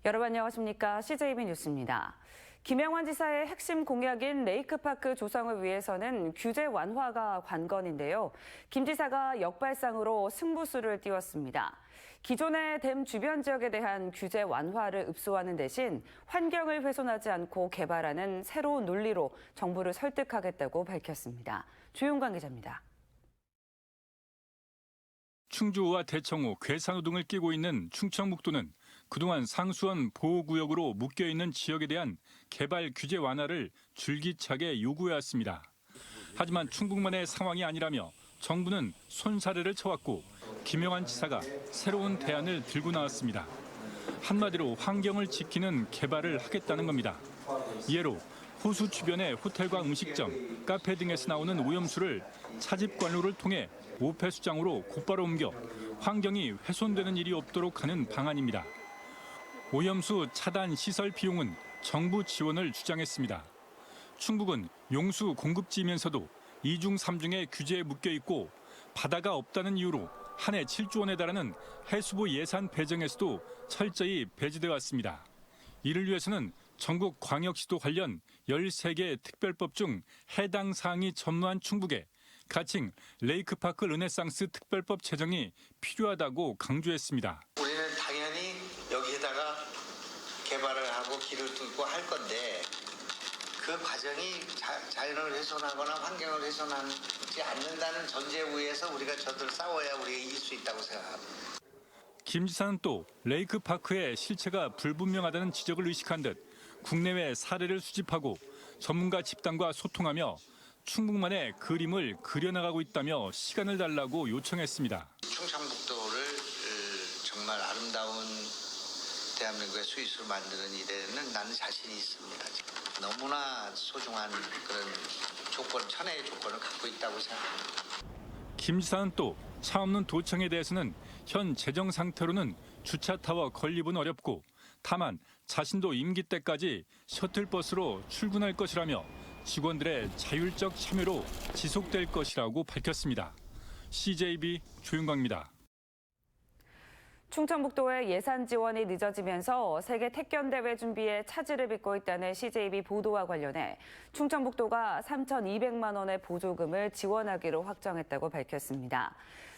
여러분 안녕하십니까? CJB 뉴스입니다. 김영환 지사의 핵심 공약인 레이크파크 조성을 위해서는 규제 완화가 관건인데요. 김 지사가 역발상으로 승부수를 띄웠습니다. 기존의 댐 주변 지역에 대한 규제 완화를 읍소하는 대신 환경을 훼손하지 않고 개발하는 새로운 논리로 정부를 설득하겠다고 밝혔습니다. 조용관 기자입니다. 충주와 대청호, 괴산호 등을 끼고 있는 충청북도는 그동안 상수원 보호구역으로 묶여있는 지역에 대한 개발 규제 완화를 줄기차게 요구해왔습니다. 하지만 충북만의 상황이 아니라며 정부는 손사래를 쳐왔고 김영환 지사가 새로운 대안을 들고 나왔습니다. 한마디로 환경을 지키는 개발을 하겠다는 겁니다. 예로 호수 주변의 호텔과 음식점, 카페 등에서 나오는 오염수를 차집 관로를 통해 오폐수장으로 곧바로 옮겨 환경이 훼손되는 일이 없도록 하는 방안입니다. 오염수 차단 시설 비용은 정부 지원을 주장했습니다. 충북은 용수 공급지이면서도 2중 3중의 규제에 묶여 있고 바다가 없다는 이유로 한 해 7조 원에 달하는 해수부 예산 배정에서도 철저히 배제되어 왔습니다. 이를 위해서는 전국 광역시도 관련 13개 특별법 중 해당 사항이 전무한 충북에 가칭 레이크파크 르네상스 특별법 제정이 필요하다고 강조했습니다. 우리는 당연히 여기에다가 개발을 하고 길을 뚫고 할 건데 그 과정이 자연을 훼손하거나 환경을 훼손하지 않는다는 전제에 의해서 우리가 저들 싸워야 우리가 이길 수 있다고 생각합니다. 김 지사는 또 레이크파크의 실체가 불분명하다는 지적을 의식한 듯 국내외 사례를 수집하고 전문가 집단과 소통하며 충북만의 그림을 그려나가고 있다며 시간을 달라고 요청했습니다. 충청북도를 정말 아름다운 대한민국의 스위스로 만드는 일에는 나는 자신이 있습니다. 너무나 소중한 그런 조건, 천혜의 조건을 갖고 있다고 생각합니다. 김 지사는 또 차 없는 도청에 대해서는 현 재정 상태로는 주차타워 건립은 어렵고 다만 자신도 임기 때까지 셔틀버스로 출근할 것이라며 직원들의 자율적 참여로 지속될 것이라고 밝혔습니다. CJB 조윤광입니다. 충청북도의 예산 지원이 늦어지면서 세계 태권대회 준비에 차질을 빚고 있다는 CJB 보도와 관련해 충청북도가 3,200만 원의 보조금을 지원하기로 확정했다고 밝혔습니다.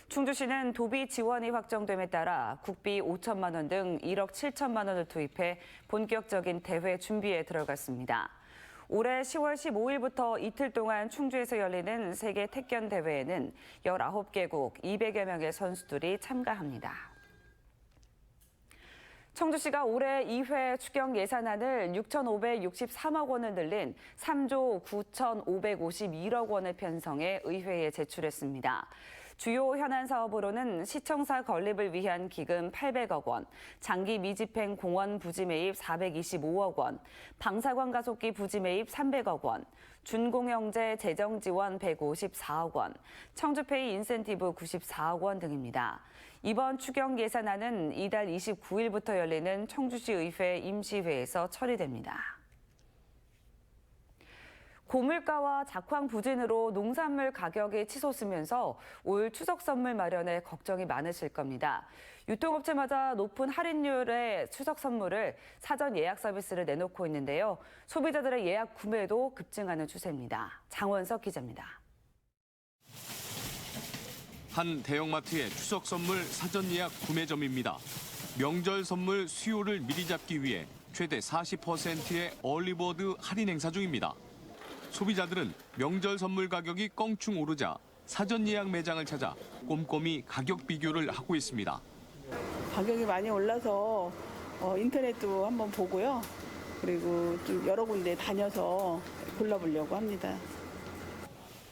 충주시는 도비 지원이 확정됨에 따라 국비 5천만 원 등 1억 7천만 원을 투입해 본격적인 대회 준비에 들어갔습니다. 올해 10월 15일부터 이틀 동안 충주에서 열리는 세계 태권대회에는 19개국 200여 명의 선수들이 참가합니다. 청주시가 올해 2회 추경 예산안을 6,563억 원을 늘린 3조 9,551억 원을 편성해 의회에 제출했습니다. 주요 현안 사업으로는 시청사 건립을 위한 기금 800억 원, 장기 미집행 공원 부지 매입 425억 원, 방사관 가속기 부지 매입 300억 원, 준공영제 재정 지원 154억 원, 청주페이 인센티브 94억 원 등입니다. 이번 추경 예산안은 이달 29일부터 열리는 청주시 의회 임시회에서 처리됩니다. 고물가와 작황 부진으로 농산물 가격이 치솟으면서 올 추석 선물 마련에 걱정이 많으실 겁니다. 유통업체마다 높은 할인율의 추석 선물을 사전 예약 서비스를 내놓고 있는데요. 소비자들의 예약 구매도 급증하는 추세입니다. 장원석 기자입니다. 한 대형마트의 추석 선물 사전 예약 구매점입니다. 명절 선물 수요를 미리 잡기 위해 최대 40%의 얼리버드 할인 행사 중입니다. 소비자들은 명절 선물 가격이 껑충 오르자 사전 예약 매장을 찾아 꼼꼼히 가격 비교를 하고 있습니다. 가격이 많이 올라서 인터넷도 한번 보고요. 그리고 좀 여러 군데 다녀서 골라보려고 합니다.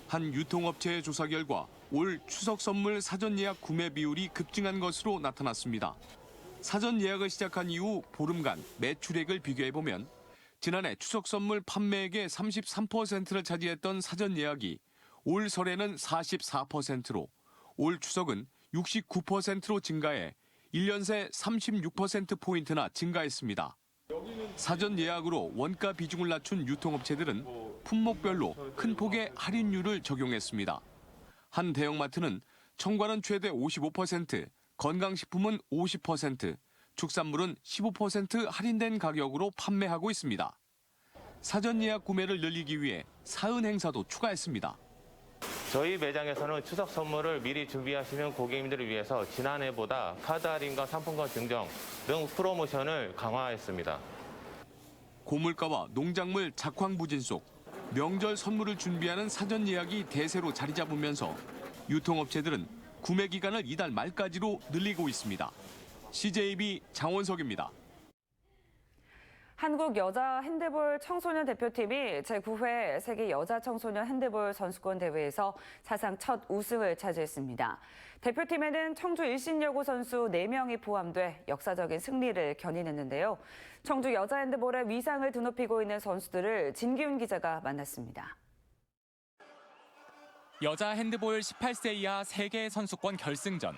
한 유통업체의 조사 결과 올 추석 선물 사전 예약 구매 비율이 급증한 것으로 나타났습니다. 사전 예약을 시작한 이후 보름간 매출액을 비교해보면 지난해 추석 선물 판매액의 33%를 차지했던 사전 예약이 올 설에는 44%로 올 추석은 69%로 증가해 1년 새 36%포인트나 증가했습니다. 사전 예약으로 원가 비중을 낮춘 유통업체들은 품목별로 큰 폭의 할인율을 적용했습니다. 한 대형마트는 청과는 최대 55%, 건강식품은 50%, 축산물은 15% 할인된 가격으로 판매하고 있습니다. 사전 예약 구매를 늘리기 위해 사은 행사도 추가했습니다. 저희 매장에서는 추석 선물을 미리 준비하시는 고객님들을 위해서 지난해보다 카드 할인과 상품권 증정 등 프로모션을 강화했습니다. 고물가와 농작물 작황 부진 속 명절 선물을 준비하는 사전 예약이 대세로 자리 잡으면서 유통업체들은 구매 기간을 이달 말까지로 늘리고 있습니다. CJB 장원석입니다. 한국 여자 핸드볼 청소년 대표팀이 제9회 세계 여자 청소년 핸드볼 선수권 대회에서 사상 첫 우승을 차지했습니다. 대표팀에는 청주 일신여고 선수 4명이 포함돼 역사적인 승리를 견인했는데요. 청주 여자 핸드볼의 위상을 드높이고 있는 선수들을 진기훈 기자가 만났습니다. 여자 핸드볼 18세 이하 세계 선수권 결승전.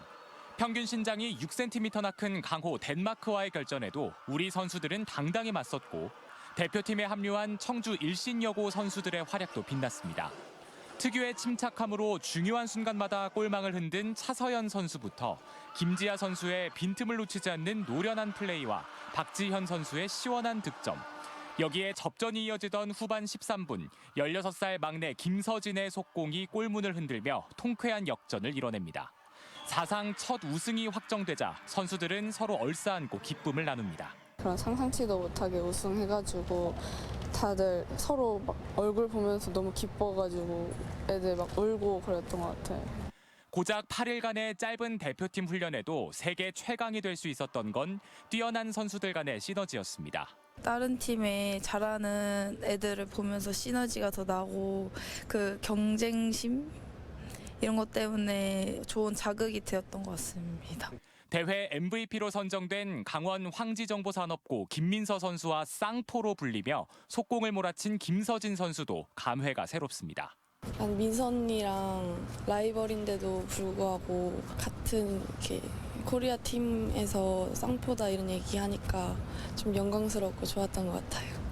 평균 신장이 6cm나 큰 강호 덴마크와의 결전에도 우리 선수들은 당당히 맞섰고 대표팀에 합류한 청주 일신여고 선수들의 활약도 빛났습니다. 특유의 침착함으로 중요한 순간마다 골망을 흔든 차서연 선수부터 김지아 선수의 빈틈을 놓치지 않는 노련한 플레이와 박지현 선수의 시원한 득점. 여기에 접전이 이어지던 후반 13분, 16살 막내 김서진의 속공이 골문을 흔들며 통쾌한 역전을 이뤄냅니다. 사상 첫 우승이 확정되자 선수들은 서로 얼싸안고 기쁨을 나눕니다. 그런 상상치도 못하게 우승해가지고 다들 서로 막 얼굴 보면서 너무 기뻐가지고 애들 막 울고 그랬던 것 같아요. 고작 8일간의 짧은 대표팀 훈련에도 세계 최강이 될 수 있었던 건 뛰어난 선수들 간의 시너지였습니다. 다른 팀에 잘하는 애들을 보면서 시너지가 더 나고 그 경쟁심? 이런 것 때문에 좋은 자극이 되었던 것 같습니다. 대회 MVP로 선정된 강원 황지정보산업고 김민서 선수와 쌍포로 불리며 속공을 몰아친 김서진 선수도 감회가 새롭습니다. 민서 언니랑 라이벌인데도 불구하고 같은 이렇게 코리아 팀에서 쌍포다 이런 얘기하니까 좀 영광스럽고 좋았던 것 같아요.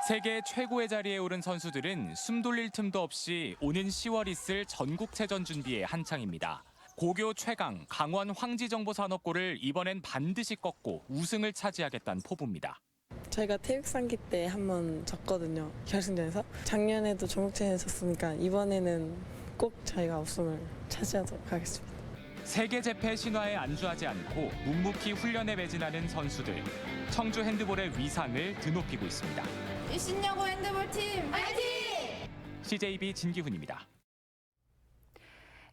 세계 최고의 자리에 오른 선수들은 숨 돌릴 틈도 없이 오는 10월 있을 전국체전 준비에 한창입니다. 고교 최강 강원 황지정보산업고를 이번엔 반드시 꺾고 우승을 차지하겠다는 포부입니다. 저희가 태육상기 때 한번 졌거든요. 결승전에서. 작년에도 전국체전에 졌으니까 이번에는 꼭 저희가 우승을 차지하도록 하겠습니다. 세계 재패 신화에 안주하지 않고 묵묵히 훈련에 매진하는 선수들. 청주 핸드볼의 위상을 드높이고 있습니다. 일신여고 핸드볼팀 파이팅! CJB 진기훈입니다.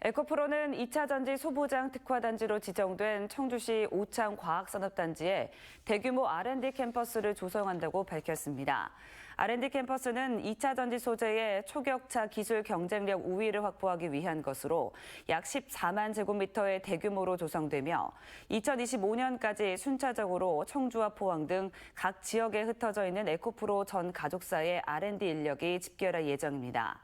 에코프로는 2차 전지 소부장 특화단지로 지정된 청주시 오창 과학산업단지에 대규모 R&D 캠퍼스를 조성한다고 밝혔습니다. R&D 캠퍼스는 2차 전지 소재의 초격차 기술 경쟁력 우위를 확보하기 위한 것으로 약 14만 제곱미터의 대규모로 조성되며 2025년까지 순차적으로 청주와 포항 등 각 지역에 흩어져 있는 에코프로 전 가족사의 R&D 인력이 집결할 예정입니다.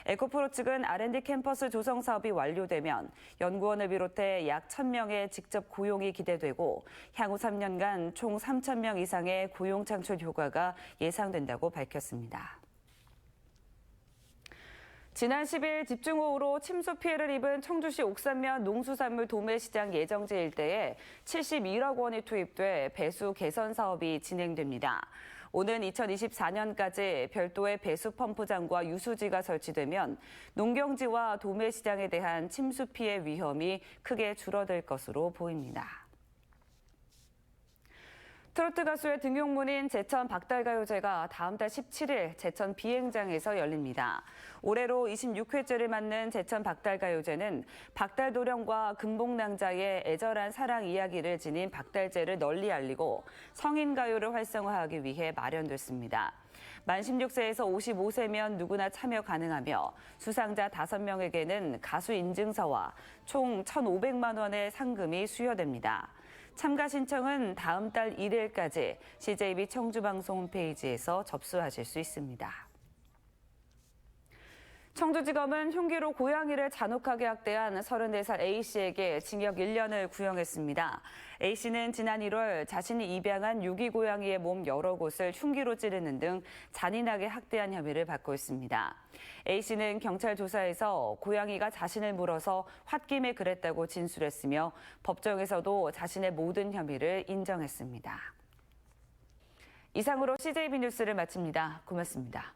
에코프로 측은 R&D 캠퍼스 조성 사업이 완료되면 연구원을 비롯해 약 1,000명의 직접 고용이 기대되고 향후 3년간 총 3,000명 이상의 고용 창출 효과가 예상된다고 밝혔습니다. 지난 10일 집중호우로 침수 피해를 입은 청주시 옥산면 농수산물 도매시장 예정지 일대에 71억 원이 투입돼 배수 개선 사업이 진행됩니다. 오는 2024년까지 별도의 배수 펌프장과 유수지가 설치되면 농경지와 도매시장에 대한 침수 피해 위험이 크게 줄어들 것으로 보입니다. 트로트 가수의 등용문인 제천 박달가요제가 다음 달 17일 제천 비행장에서 열립니다. 올해로 26회째를 맞는 제천 박달가요제는 박달도령과 금복낭자의 애절한 사랑 이야기를 지닌 박달제를 널리 알리고 성인가요를 활성화하기 위해 마련됐습니다. 만 16세에서 55세면 누구나 참여 가능하며 수상자 5명에게는 가수 인증서와 총 1,500만 원의 상금이 수여됩니다. 참가 신청은 다음 달 1일까지 CJB 청주방송 홈페이지에서 접수하실 수 있습니다. 청주지검은 흉기로 고양이를 잔혹하게 학대한 34살 A씨에게 징역 1년을 구형했습니다. A씨는 지난 1월 자신이 입양한 유기 고양이의 몸 여러 곳을 흉기로 찌르는 등 잔인하게 학대한 혐의를 받고 있습니다. A씨는 경찰 조사에서 고양이가 자신을 물어서 홧김에 그랬다고 진술했으며 법정에서도 자신의 모든 혐의를 인정했습니다. 이상으로 CJB 뉴스를 마칩니다. 고맙습니다.